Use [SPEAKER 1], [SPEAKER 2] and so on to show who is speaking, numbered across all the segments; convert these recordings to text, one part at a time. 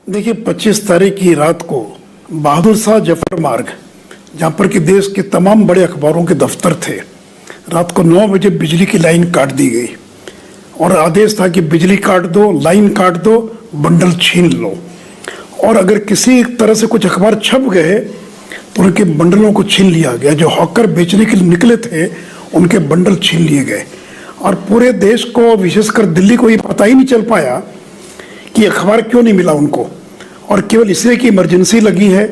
[SPEAKER 1] देखिए 25 तारीख की रात को बहादुर शाह जफर मार्ग, जहाँ पर कि देश के तमाम बड़े अखबारों के दफ्तर थे, रात को 9 बजे बिजली की लाइन काट दी गई और आदेश था कि बिजली काट दो, लाइन काट दो, बंडल छीन लो। और अगर किसी तरह से कुछ अखबार छप गए तो उनके बंडलों को छीन लिया गया। जो हॉकर बेचने के लिए निकले थे उनके बंडल छीन लिए गए और पूरे देश को, विशेषकर दिल्ली को, ये पता ही नहीं चल पाया कि अखबार क्यों नहीं मिला उनको। और केवल इसलिए कि इमरजेंसी लगी है,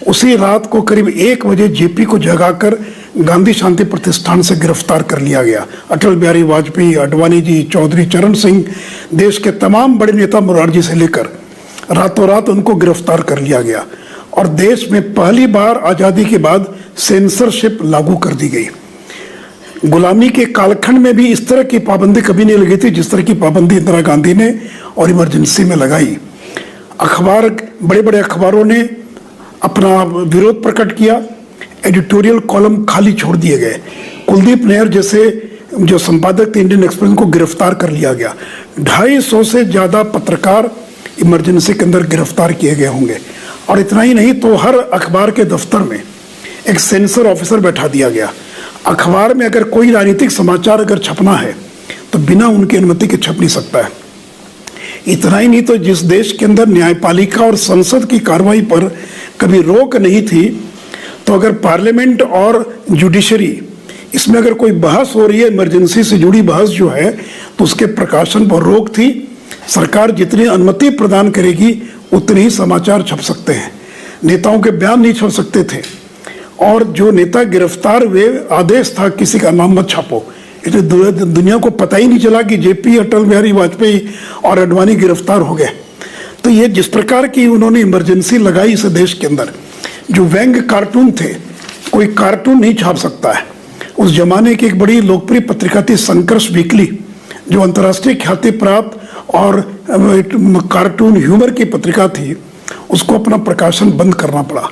[SPEAKER 1] उसी रात को करीब 1 बजे जेपी को जगाकर गांधी शांति प्रतिष्ठान से गिरफ्तार कर लिया गया। अटल बिहारी वाजपेयी, आडवाणी जी, चौधरी चरण सिंह, देश के तमाम बड़े नेता मोरारजी से लेकर रातों रात उनको गिरफ्तार कर लिया गया। और देश में पहली बार आज़ादी के बाद सेंसरशिप लागू कर दी गई। गुलामी के कालखंड में भी इस तरह की पाबंदी कभी नहीं लगी थी जिस तरह की पाबंदी इंदिरा गांधी ने और इमरजेंसी में लगाई। अखबार, बड़े बड़े अखबारों ने अपना विरोध प्रकट किया, एडिटोरियल कॉलम खाली छोड़ दिए गए। कुलदीप नैयर जैसे जो संपादक थे इंडियन एक्सप्रेस को गिरफ्तार कर लिया गया। 250 से ज़्यादा पत्रकार इमरजेंसी के अंदर गिरफ्तार किए गए होंगे। और इतना ही नहीं, तो हर अखबार के दफ्तर में एक सेंसर ऑफिसर बैठा दिया गया। अखबार में अगर कोई राजनीतिक समाचार अगर छपना है तो बिना उनकी अनुमति के छप नहीं सकता है। इतना ही नहीं, तो जिस देश के अंदर न्यायपालिका और संसद की कार्रवाई पर कभी रोक नहीं थी, तो अगर पार्लियामेंट और जुडिशरी इसमें अगर कोई बहस हो रही है, इमरजेंसी से जुड़ी बहस जो है, तो उसके प्रकाशन पर रोक थी। सरकार जितनी अनुमति प्रदान करेगी उतने ही समाचार छप सकते हैं। नेताओं के बयान नहीं छप सकते थे। और जो नेता गिरफ्तार हुए, आदेश था किसी का नाम मत छापो। इसलिए दुनिया को पता ही नहीं चला कि जेपी, अटल बिहारी वाजपेयी और आडवाणी गिरफ्तार हो गए। तो ये जिस प्रकार की उन्होंने इमरजेंसी लगाई इस देश के अंदर, जो व्यंग कार्टून थे, कोई कार्टून नहीं छाप सकता है। उस जमाने की एक बड़ी लोकप्रिय पत्रिका थी संघर्ष वीकली, जो अंतर्राष्ट्रीय ख्याति प्राप्त और कार्टून ह्यूमर की पत्रिका थी, उसको अपना प्रकाशन बंद करना पड़ा।